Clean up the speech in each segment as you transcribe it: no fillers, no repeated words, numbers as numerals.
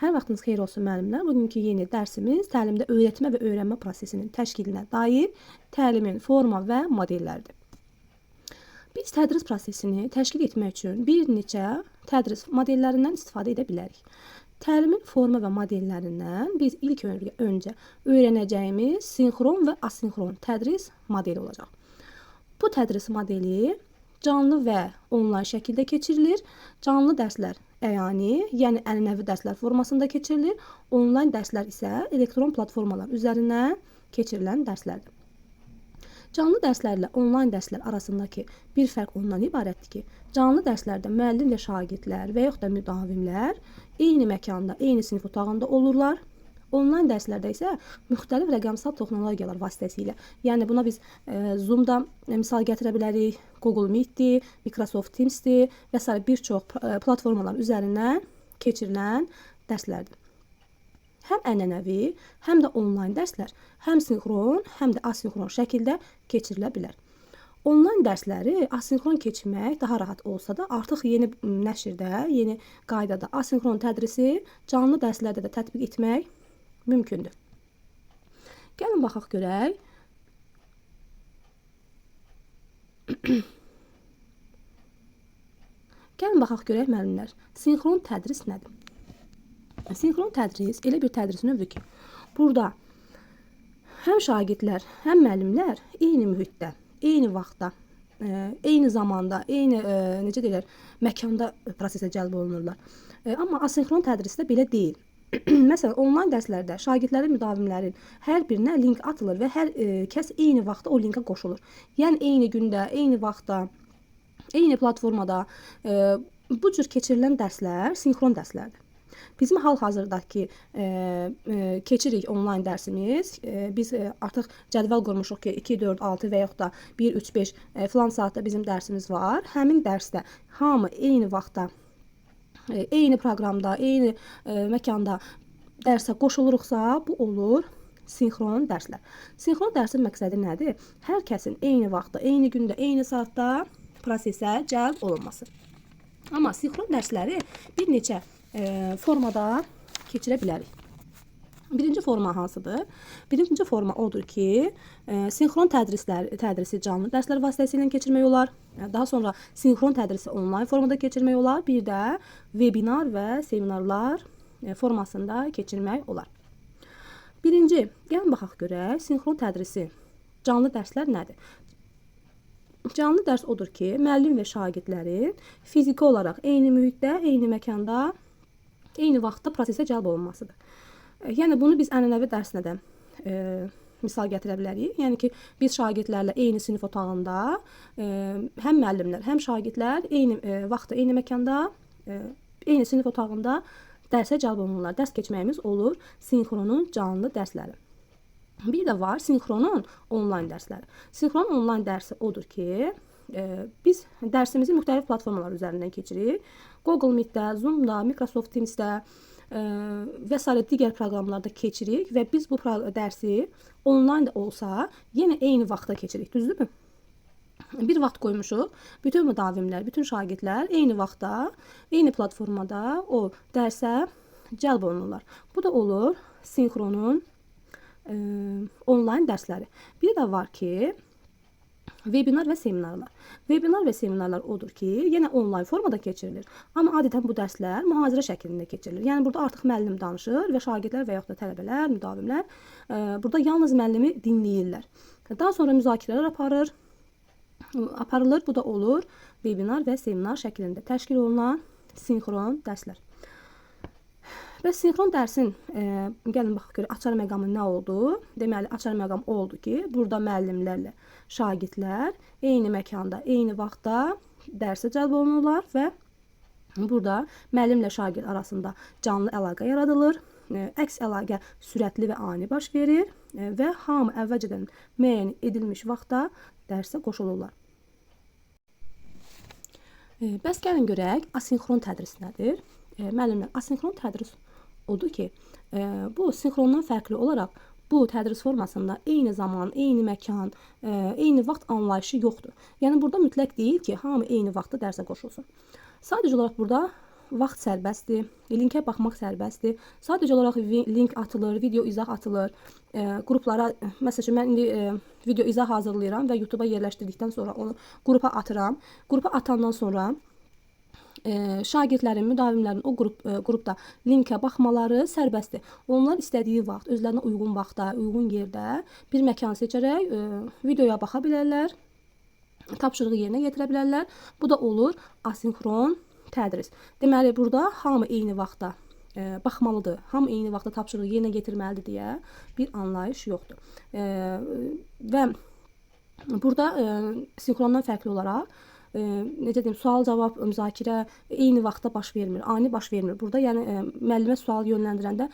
Hər vaxtınız xeyir olsun müəllimlər. Bugünkü yeni dərsimiz təlimdə öyrətmə və öyrənmə prosesinin təşkilinə dair təlimin forma və modelləridir. Biz tədris prosesini təşkil etmək üçün bir neçə tədris modellərindən istifadə edə bilərik. Təlimin forma və modellərindən biz ilk öncə öyrənəcəyimiz sinxron və asinxron tədris modeli olacaq. Bu tədris modeli canlı və onlayn şəkildə keçirilir. Canlı dərslər əyani, yəni ənənəvi dərslər formasında keçirilir. Onlayn dərslər isə elektron platformalar üzərindən keçirilən dərslərdir. Canlı dərslərlə onlayn dərslər arasındakı bir fərq ondan ibarətdir ki, canlı dərslərdə müəllim və şagirdlər və yaxud da müdavimlər eyni məkanda, eyni sinif otağında olurlar. Onlayn dərslərdə isə müxtəlif rəqəmsal texnologiyalar vasitəsilə, yəni buna biz Zoom-da misal gətirə bilərik, Google Meet-dir, Microsoft Teams-dir və s. bir çox platformalar üzərindən keçirilən dərslərdir. Həm ənənəvi, həm də onlayn dərslər həm sinxron, həm də asinxron şəkildə keçirilə bilər. Onlayn dərsləri asinxron keçmək daha rahat olsa da, artıq yeni nəşrdə, yeni qaydada asinxron tədrisi canlı dərslərdə də tətbiq etmək mümkündür. Gəlin baxaq görək. Gəlin baxaq görək müəllimlər. Sinxron tədris nədir? Sinxron tədris elə bir tədris növüdür ki, burada həm şagirdlər, həm müəllimlər eyni mühitdə, eyni vaxtda, eyni zamanda, eyni necə deyirlər, məkanda prosesə cəlb olunurlar. Amma asinxron tədrisdə belə deyil. Məsələn, onlayn dərslərdə şagirdlərin, müdavimlərin hər birinə link atılır və hər kəs eyni vaxtda o linkə qoşulur. Yəni eyni gündə, eyni vaxtda, eyni platformada bu cür keçirilən dərslər sinxron dərslərdir. Bizim hal-hazırdakı keçirik onlayn dərsimiz. Biz artıq cədvəl qurmuşuq ki, 2, 4, 6 və yaxud da 1, 3, 5 filan saatda bizim dərsimiz var. Həmin dərsdə hamı eyni vaxtda, eyni proqramda, eyni məkanda dərsə qoşuluruqsa, bu olur sinxron dərslər. Sinxron dərsin məqsədi nədir? Hər kəsin eyni vaxtda, eyni gündə, eyni saatda prosesə cəlb olunması. Amma sinxron dərsləri bir neçə formada keçirə bilərik. Birinci forma hansıdır? Birinci forma odur ki, sinxron tədrisi canlı dərslər vasitəsilə keçirmək olar. Daha sonra sinxron tədrisi onlayn formada keçirmək olar. Bir də webinar və seminarlar formasında keçirmək olar. Birinci, gəlin baxaq görək, sinxron tədrisi canlı dərslər nədir? Canlı dərs odur ki, müəllim və şagirdlərin fiziki olaraq eyni mühitdə, eyni məkanda, eyni vaxtda prosesə cəlb olunmasıdır. Yəni bunu biz ənənəvi dərslə də misal gətirə bilərik. Yəni ki, biz şagirdlərlə eyni sinif otağında, həm müəllimlər, həm şagirdlər eyni vaxtda, eyni məkanda, eyni sinif otağında dərsə cəlb olunurlar. Dərs keçməyimiz olur sinxronun canlı dərsləri. Bir də var sinxronun onlayn dərsləri. Sinxron onlayn dərsi odur ki, biz dərsimizi müxtəlif platformalar üzərindən keçirik. Google Meet-də, Zoom-da, Microsoft Teams-də və s. digər proqramlarda keçirik və biz bu dərsi onlayn da olsa, yenə eyni vaxtda keçirik, düzdürmü? Bir vaxt qoymuşuq, bütün müdavimlər, bütün şagirdlər eyni vaxtda, eyni platformada o dərsə cəlb olunurlar. Bu da olur sinxronun onlayn dərsləri. Bir də var ki, webinar və seminarlar. Webinar və seminarlar odur ki, yenə onlayn formada keçirilir. Amma adətən bu dərslər mühazirə şəklində keçirilir. Yəni burada artıq müəllim danışır və şagirdlər və yaxud da tələbələr, müdavimlər burada yalnız müəllimi dinləyirlər. Daha sonra müzakirələr aparılır. Bu da olur webinar və seminar şəklində təşkil olunan sinxron dərslər. Və sinxron dərsin, gəlin baxaq görək, açar məqamı nə oldu? Deməli, açar məqam oldu ki, burada müəllimlərlə şagirdlər eyni məkanda, eyni vaxtda dərsə cəlb olunurlar və burada müəllimlə şagird arasında canlı əlaqə yaradılır. Əks əlaqə sürətli və ani baş verir və hamı əvvəlcədən müəyyən edilmiş vaxtda dərsə qoşulurlar. Bəs gəlin görək, asinxron tədris nədir? Müəllimlər, asinxron tədris odur ki, bu sinxrondan fərqli olaraq bu tədris formasında eyni zaman, eyni məkan, eyni vaxt anlayışı yoxdur. Yəni burada mütləq deyil ki, hamı eyni vaxtda dərsə qoşulsun. Sadəcə olaraq burada vaxt sərbəstdir, linkə baxmaq sərbəstdir. Sadəcə olaraq link atılır, video izah atılır. Qruplara, məsəl üçün mən indi video izah hazırlayıram və YouTube-a yerləşdirdikdən sonra onu qrupa atıram. Qrupa atandan sonra şagirdlərin, müdavimlərin o qrupda linkə baxmaları sərbəstdir. Onlar istədiyi vaxt, özlərinə uyğun vaxtda, uyğun yerdə bir məkan seçərək videoya baxa bilərlər, tapşırığı yerinə yetirə bilərlər. Bu da olur asinxron tədris. Deməli, burada hamı eyni vaxtda baxmalıdır, hamı eyni vaxtda tapşırığı yerinə yetirməlidir deyə bir anlayış yoxdur. Və burada sinxrondan fərqli olaraq necə deyim, sual-cavab, müzakirə eyni vaxtda baş vermir, ani baş vermir. Burada yəni müəllimə sual yönləndirəndə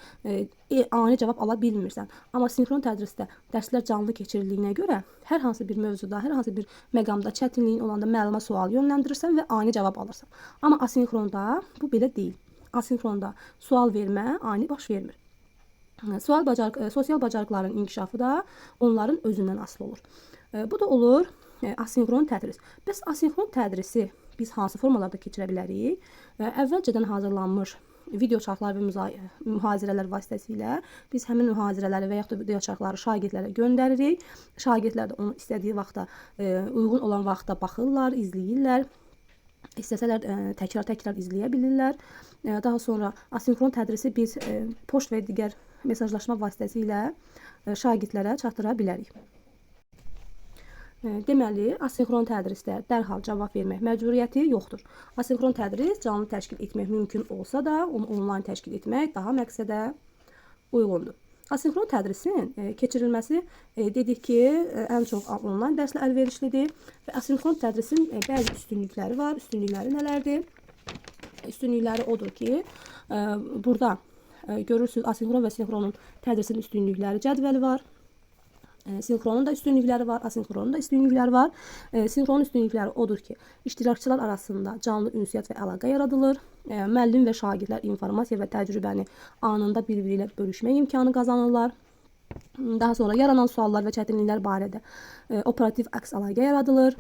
ani cavab ala bilmirsən. Amma sinxron tədrisdə dərslər canlı keçirildiyinə görə hər hansı bir mövzuda, hər hansı bir məqamda çətinliyin olanda müəllimə sual yönləndirirsən və ani cavab alırsan. Amma asinxronda bu belə deyil. Asinxronda sual vermə ani baş vermir. Sosial bacarıqların inkişafı da onların özündən asılı olur. Bu da olur asinxron tədris. Bəs asinxron tədrisi biz hansı formalarda keçirə bilərik? Əvvəlcədən hazırlanmış video çarxlar və mühazirələr vasitəsilə biz həmin mühazirələri və yaxud da video çarxları şagirdlərə göndəririk. Şagirdlər də onu istədiyi vaxtda, uyğun olan vaxtda baxırlar, izləyirlər. İstəsələr təkrar izləyə bilirlər. Daha sonra asinxron tədrisi biz poçt və digər mesajlaşma vasitəsilə şagirdlərə çatdıra bilərik. Deməli, asinxron tədrisdə dərhal cavab vermək məcburiyyəti yoxdur. Asinxron tədris canlı təşkil etmək mümkün olsa da, onu onlayn təşkil etmək daha məqsədə uyğundur. Asinxron tədrisin keçirilməsi dedik ki, ən çox onlayn dərslə əlverişlidir və asinxron tədrisin bəzi üstünlükləri var. Üstünlükləri nələrdir? Üstünlükləri odur ki, burada görürsünüz asinxron və sinxronun tədrisin üstünlükləri cədvəli var. Sinxronun da üstünlükləri var, asinxronun da üstünlükləri var. Sinxronun üstünlükləri odur ki, iştirakçılar arasında canlı ünsiyyət və əlaqə yaradılır. Müəllim və şagirdlər informasiya və təcrübəni anında bir-biri ilə bölüşmək imkanı qazanırlar. Daha sonra yaranan suallar və çətinliklər barədə operativ əks əlaqə yaradılır.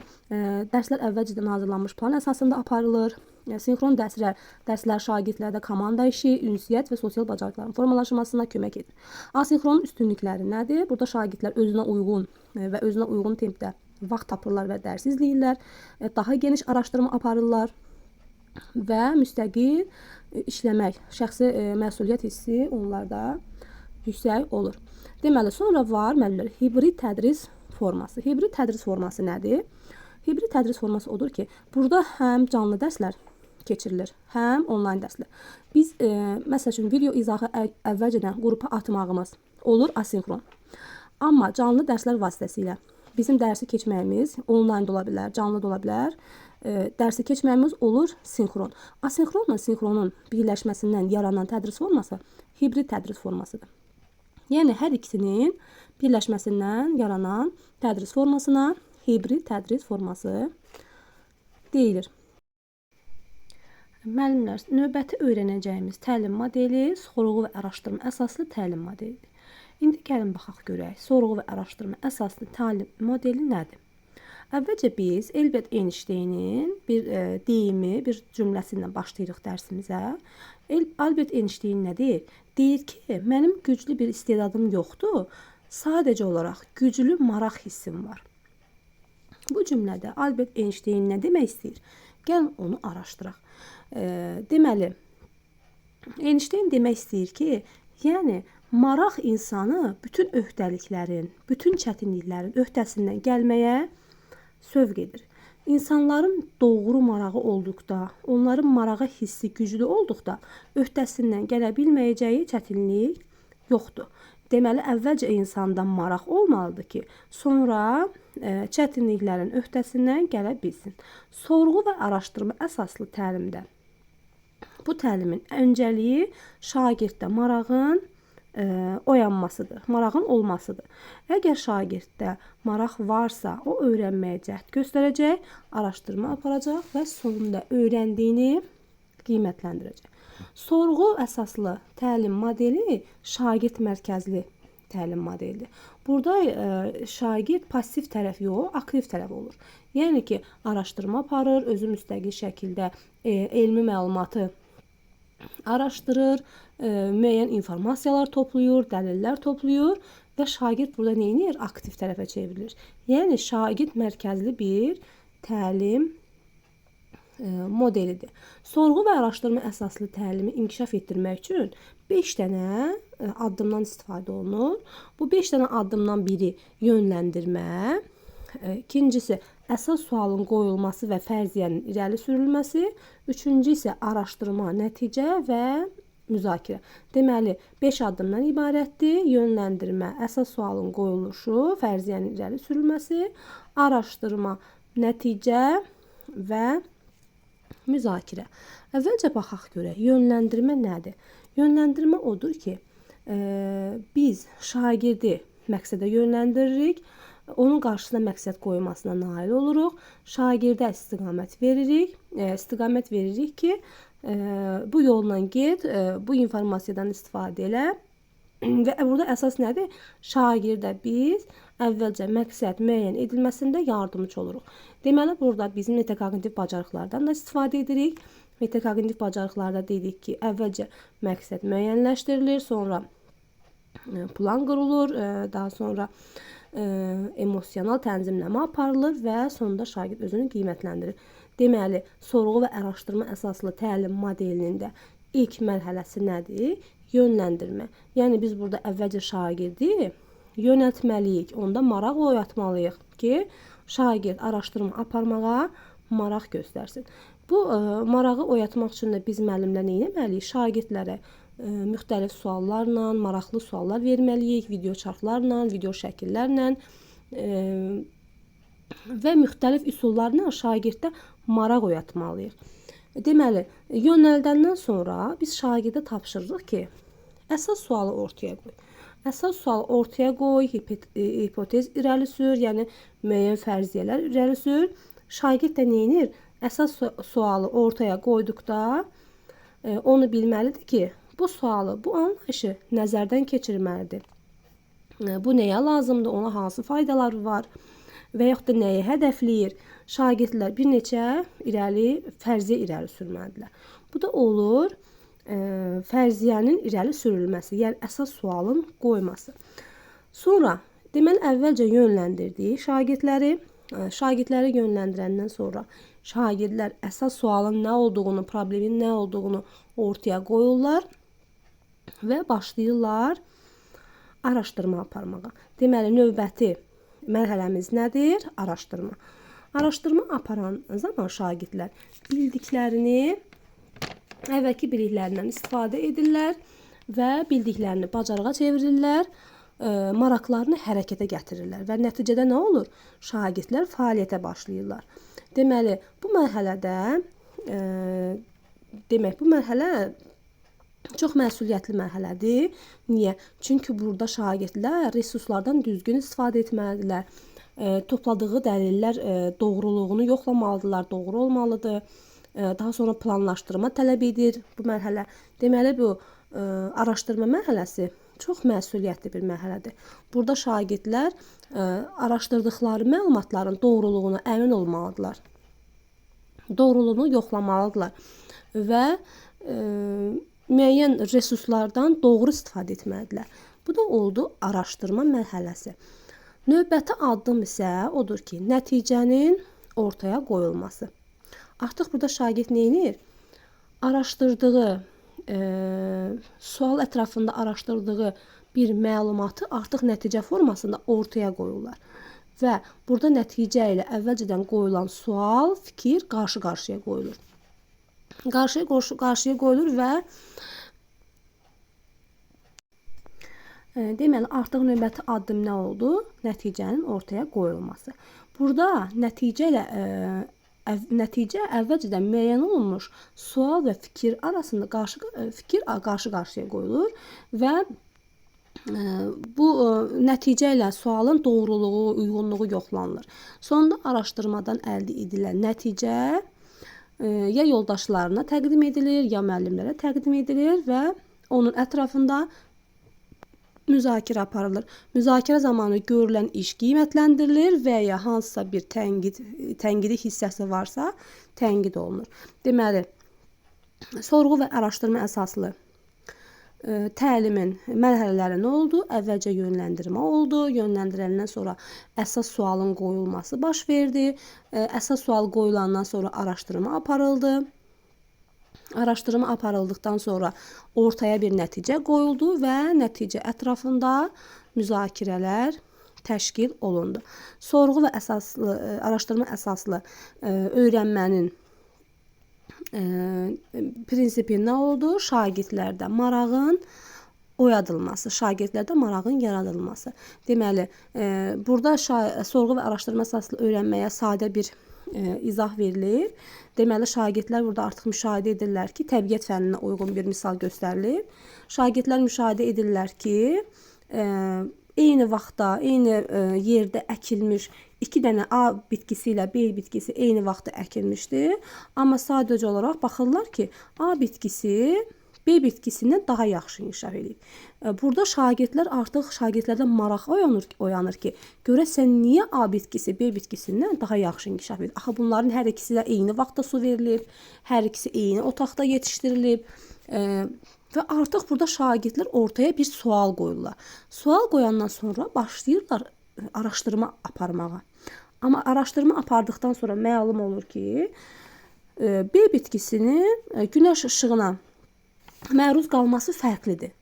Dərslər əvvəlcədən hazırlanmış plan əsasında aparılır. Sinxron dərslər şagirdlərdə komanda işi, ünsiyyət və sosial bacarıqların formalaşmasına kömək edir. Asinxronun üstünlükləri nədir? Burada şagirdlər özünə uyğun tempdə vaxt tapırlar və dərs izləyirlər. Daha geniş araşdırma aparırlar və müstəqil işləmək, şəxsi məsuliyyət hissi onlarda yüksək olur. Deməli, sonra var müəllimlər hibrid tədris forması. Hibrid tədris forması nədir? Hibrid tədris forması odur ki, burada həm canlı dərslər keçirilir, həm onlayn dərslər. Biz, məsəl üçün, video izahı əvvəlcədən qrupa atmağımız olur asinxron. Amma canlı dərslər vasitəsilə bizim dərsi keçməyimiz onlayn da ola bilər, canlı da ola bilər. Dərsi keçməyimiz olur sinxron. Asinxronla sinxronun birləşməsindən yaranan tədris forması hibrid tədris formasıdır. Yəni, hər ikisinin birləşməsindən yaranan tədris formasına hibrid tədris forması deyilir. Müəllimlər, növbəti öyrənəcəyimiz təlim modeli sorğu və araşdırma əsaslı təlim modelidir. İndi gəlin baxaq görək, sorğu və araşdırma əsaslı təlim modeli nədir? Əvvəlcə biz Albert Einstein'in bir deyimi, bir cümləsindən başlayırıq dərsimizə. Albert Einstein nə deyir? Deyir ki, mənim güclü bir istedadım yoxdur, sadəcə olaraq güclü maraq hissim var. Bu cümlədə Albert Einstein nə demək istəyir? Gəlin onu araşdıraq. Deməli, Einstein demək istəyir ki, yəni maraq insanı bütün öhdəliklərin, bütün çətinliklərin öhdəsindən gəlməyə sövq edir. İnsanların doğru marağı olduqda, onların marağı hissi güclü olduqda öhdəsindən gələ bilməyəcəyi çətinlik yoxdur. Deməli, əvvəlcə insanda maraq olmalıdır ki, sonra çətinliklərin öhdəsindən gələ bilsin. Sorğu və araşdırma əsaslı təlimdə bu təlimin öncəliyi şagirddə marağın oyanmasıdır, marağın olmasıdır. Əgər şagirddə maraq varsa, o öyrənməyə cəhd göstərəcək, araşdırma aparacaq və sonunda öyrəndiyini qiymətləndirəcək. Sorğu əsaslı təlim modeli şagird mərkəzli təlim modelidir. Burada şagird passiv tərəf yox, aktiv tərəf olur. Yəni ki, araşdırma aparır, özü müstəqil şəkildə elmi məlumatı araşdırır, müəyyən informasiyalar toplayır, dəlillər toplayır və şagird burada nə edir? Aktiv tərəfə çevrilir. Yəni şagird mərkəzli bir təlim modelidir. Sorğu və araşdırma əsaslı təlimi inkişaf etdirmək üçün 5 dənə addımdan istifadə olunur. Bu 5 dənə addımdan biri yönləndirmə, ikincisi əsas sualın qoyulması və fərziyyənin irəli sürülməsi, üçüncü isə araşdırma, nəticə və müzakirə. Deməli, 5 addımdan ibarətdir. Yönləndirmə, əsas sualın qoyuluşu, fərziyyənin irəli sürülməsi, araşdırma, nəticə və müzakirə. Əvvəlcə baxaq görək, yönləndirmə nədir? Yönləndirmə odur ki, biz şagirdi məqsədə yönləndiririk, onun qarşısına məqsəd qoymasına nail oluruq, şagirdə istiqamət veririk ki, bu yolla get, bu informasiyadan istifadə elə və burada əsas nədir? Şagirdə biz əvvəlcə məqsəd müəyyən edilməsində yardımcı oluruq. Deməli, burada bizim metakognitiv bacarıqlardan da istifadə edirik. Metakognitiv bacarıqlarda dedik ki, əvvəlcə məqsəd müəyyənləşdirilir, sonra plan qurulur, daha sonra emosional tənzimləmə aparılır və sonunda şagird özünü qiymətləndirir. Deməli, sorğu və araşdırma əsaslı təlim modelinin də ilk mərhələsi nədir? Yönləndirmə. Yəni, biz burada əvvəlcə şagirdi yönəltməliyik, onda maraq oyatmalıyıq ki, şagird araşdırma aparmağa maraq göstərsin. Bu marağı oyatmaq üçün də biz müəllimlər nə etməliyik? Şagirdlərə müxtəlif suallarla, maraqlı suallar verməliyik, video çarxlarla, video şəkillərlə və müxtəlif üsullarla şagirddə maraq oyatmalıyıq. Deməli, yönəldəndən sonra biz şagirdə tapşırırıq ki, əsas sualı ortaya qoy. Əsas sualı ortaya qoy, hipotez irəli sür, yəni müəyyən fərziyyələr irəli sür. Şagird də nə edir? Əsas sualı ortaya qoyduqda onu bilməlidir ki, bu sualı, bu anlayışı nəzərdən keçirməlidir. Bu nəyə lazımdır, ona hansı faydaları var və yaxud da nəyə hədəfləyir? Şagirdlər bir neçə fərziyyə irəli sürməlidirlər. Bu da olur fərziyyənin irəli sürülməsi, yəni əsas sualın qoyması. Sonra, deməli, əvvəlcə yönləndirdik şagirdləri yönləndirəndən sonra şagirdlər əsas sualın nə olduğunu, problemin nə olduğunu ortaya qoyurlar və başlayırlar araşdırma aparmağa. Deməli, növbəti mərhələmiz nədir? Araşdırma. Araşdırma aparan zaman şagirdlər bildiklərini, əvvəlki biliklərindən istifadə edirlər və bildiklərini bacarığa çevirirlər, maraqlarını hərəkətə gətirirlər və nəticədə nə olur? Şagirdlər fəaliyyətə başlayırlar. Deməli, bu mərhələ çox məsuliyyətli mərhələdir. Niyə? Çünki burada şagirdlər resurslardan düzgün istifadə etməlidirlər. Topladığı dəlillər doğruluğunu yoxlamalıdırlar, doğru olmalıdır. Daha sonra planlaşdırma tələb edir bu mərhələ. Deməli, bu araşdırma mərhələsi çox məsuliyyətli bir mərhələdir. Burada şagirdlər araşdırdıqları məlumatların doğruluğuna əmin olmalıdırlar. Doğruluğunu yoxlamalıdırlar və müəyyən resurslardan doğru istifadə etməlidirlər. Bu da oldu araşdırma mərhələsi. Növbəti addım isə odur ki, nəticənin ortaya qoyulması. Artıq burada şagird nə edir? Araşdırdığı, sual ətrafında araşdırdığı bir məlumatı artıq nəticə formasında ortaya qoyurlar. Və burada nəticə ilə əvvəlcədən qoyulan sual, fikir qarşı-qarşıya qoyulur. Qarşıya qoyulur və deməli, artıq növbəti addım nə oldu? Nəticənin ortaya qoyulması. Burada nəticə əvvəlcədən müəyyən olunmuş sual və fikir arasında qarşı-qarşıya qoyulur və bu nəticə ilə sualın doğruluğu, uyğunluğu yoxlanılır. Sonunda araşdırmadan əldə edilən nəticə ya yoldaşlarına təqdim edilir, ya müəllimlərə təqdim edilir və onun ətrafında müzakirə aparılır. Müzakirə zamanı görülən iş qiymətləndirilir və ya hansısa bir tənqidi hissəsi varsa tənqid olunur. Deməli, Sorğu və araşdırma əsaslı təlimin mərhələləri nə oldu? Əvvəlcə yönləndirmə oldu. Yönləndirəndən sonra əsas sualın qoyulması baş verdi. Əsas sual qoyulandan sonra araşdırma aparıldı. Araşdırma aparıldıqdan sonra ortaya bir nəticə qoyuldu və nəticə ətrafında müzakirələr təşkil olundu. Sorğu və araşdırma əsaslı öyrənmənin prinsipi nə oldu? Şagirdlərdə marağın oyadılması, şagirdlərdə marağın yaradılması. Deməli, burada sorğu və araşdırma əsaslı öyrənməyə sadə bir izah verilir. Deməli, şagirdlər burada artıq müşahidə edirlər ki, təbiət fənninə uyğun bir misal göstərilib. Şagirdlər müşahidə edirlər ki, eyni vaxtda, eyni yerdə əkilmiş 2 dənə A bitkisi ilə B bitkisi eyni vaxtda əkilmişdir. Amma sadəcə olaraq baxırlar ki, A bitkisi B bitkisindən daha yaxşı inkişaf edir. Burada şagirdlərdə maraq oyanır ki, görəsən niyə A bitkisi B bitkisindən daha yaxşı inkişaf edir? Axı bunların hər ikisi də eyni vaxtda su verilib, hər ikisi eyni otaqda yetişdirilib. Və artıq burada şagirdlər ortaya bir sual qoyurlar. Sual qoyandan sonra başlayırlar araşdırma aparmağa. Amma araşdırma apardıqdan sonra məlum olur ki, B bitkisinin günəş işığına məruz qalması fərqlidir.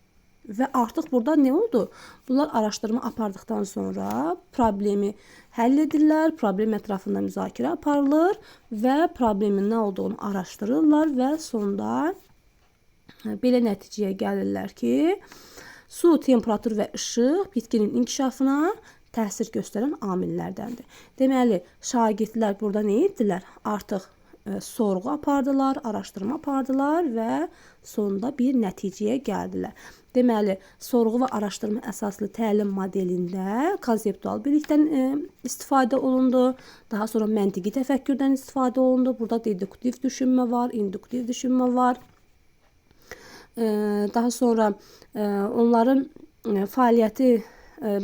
Və artıq burada nə oldu? Bunlar araşdırma apardıqdan sonra problemi həll edirlər, problem ətrafında müzakirə aparılır və problemin nə olduğunu araşdırırlar və sonda belə nəticəyə gəlirlər ki, su, temperatur və işıq bitkinin inkişafına təsir göstərən amillərdəndir. Deməli, şagirdlər burada nə etdilər? Artıq sorğu apardılar, araşdırma apardılar və sonunda bir nəticəyə gəldilər. Deməli, sorğu və araşdırma əsaslı təlim modelində konseptual bilikdən istifadə olundu. Daha sonra məntiqi təfəkkürdən istifadə olundu. Burada deduktiv düşünmə var, induktiv düşünmə var. Daha sonra onların fəaliyyəti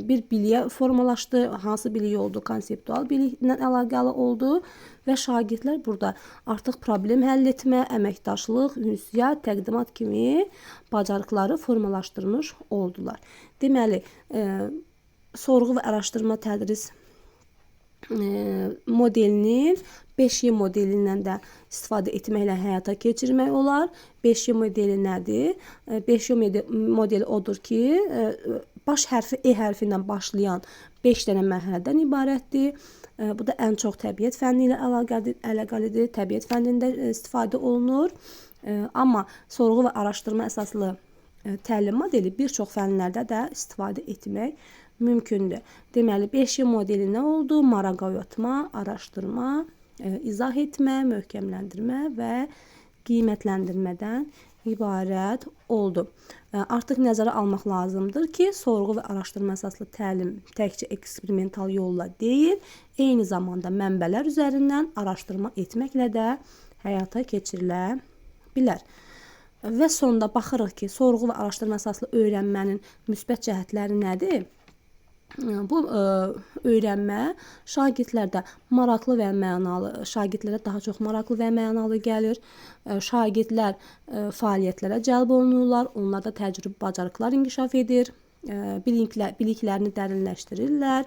bir biliyə formalaşdı. Hansı bilik oldu? Konseptual biliklə əlaqəli oldu və şagirdlər burada artıq problem həll etmə, əməkdaşlıq, ünsiyyət, təqdimat kimi bacarıqları formalaşdırmış oldular. Deməli, sorğu və araşdırma tədris modelinin 5Y modelindən də istifadə etməklə həyata keçirmək olar. 5Y modeli nədir? 5Y modeli odur ki, baş hərfi E hərfindən başlayan 5 dənə mərhələdən ibarətdir. Bu da ən çox təbiət fənni ilə əlaqəlidir. Təbiət fənnində istifadə olunur. Amma sorğu və araşdırma əsaslı təlim modeli bir çox fənlərdə də istifadə etmək mümkündür. Deməli, 5Y modeli nə oldu? Maraq oyatma, araşdırma, izah etmə, möhkəmləndirmə və qiymətləndirmədən ibarət oldu. Artıq nəzərə almaq lazımdır ki, sorğu və araşdırma əsaslı təlim təkcə eksperimental yolla deyil, eyni zamanda mənbələr üzərindən araşdırma etməklə də həyata keçirilə bilər. Və sonda baxırıq ki, sorğu və araşdırma əsaslı öyrənmənin müsbət cəhətləri nədir? Bu öyrənmə şagirdlərdə maraqlı və mənalı, şagirdlərə daha çox maraqlı və mənalı gəlir. Şagirdlər fəaliyyətlərə cəlb olunurlar, onlarda təcrübə, bacarıqlar inkişaf edir, biliklərini dərinləşdirirlər.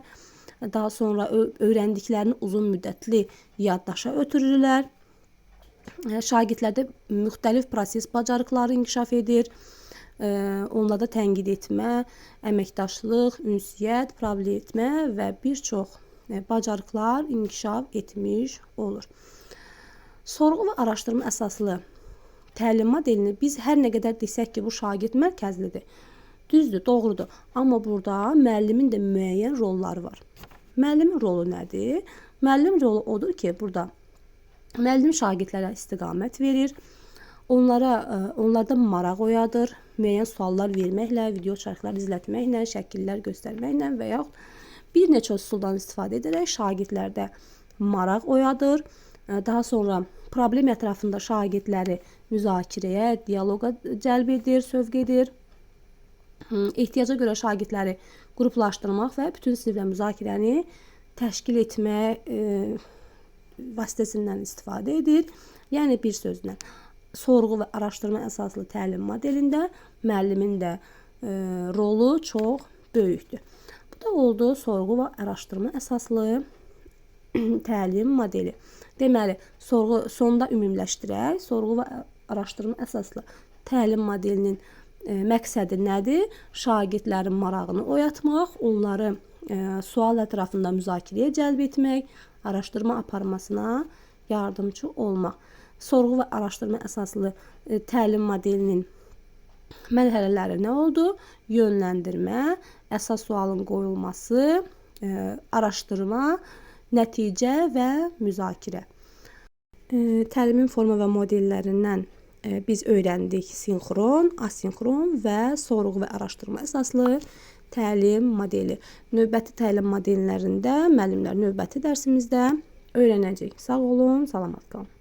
Daha sonra öyrəndiklərini uzun müddətli yaddaşa ötürürlər. Şagirdlərdə müxtəlif proses bacarıqları inkişaf edir. Onlarda tənqid etmə, əməkdaşlıq, ünsiyyət, problem etmə və bir çox bacarıqlar inkişaf etmiş olur. Sorğu və araşdırma əsaslı təlim modelini biz hər nə qədər desək ki, bu şagird mərkəzlidir. Düzdür, doğrudur. Amma burada müəllimin də müəyyən rolları var. Müəllimin rolu nədir? Müəllim rolu odur ki, burada müəllim şagirdlərə istiqamət verir. Onlarda maraq oyadır, müəyyən suallar verməklə, video çarxlar izlətməklə, şəkillər göstərməklə və yaxud bir neçə üsuldan istifadə edərək şagirdlərdə maraq oyadır. Daha sonra problem ətrafında şagirdləri müzakirəyə, dialoqa cəlb edir, sövq edir. Ehtiyaca görə şagirdləri qruplaşdırmaq və bütün siniflə müzakirəni təşkil etmək vasitəsindən istifadə edir. Yəni bir sözlə sorğu və araşdırma əsaslı təlim modelində müəllimin də rolu çox böyükdür. Bu da oldu sorğu və araşdırma əsaslı təlim modeli. Deməli, sonda ümumiləşdirək. Sorğu və araşdırma əsaslı təlim modelinin məqsədi nədir? Şagirdlərin marağını oyatmaq, onları sual ətrafında müzakirəyə cəlb etmək, araşdırma aparmasına yardımcı olmaq. Sorğu və araşdırma əsaslı təlim modelinin mərhələləri nə oldu? Yönləndirmə, əsas sualın qoyulması, araşdırma, nəticə və müzakirə. Təlimin forma və modellərindən biz öyrəndik sinxron, asinxron və sorğu və araşdırma əsaslı təlim modeli. Növbəti təlim modellərində müəllimlər növbəti dərsimizdə öyrənəcək. Sağ olun, salamat qalın.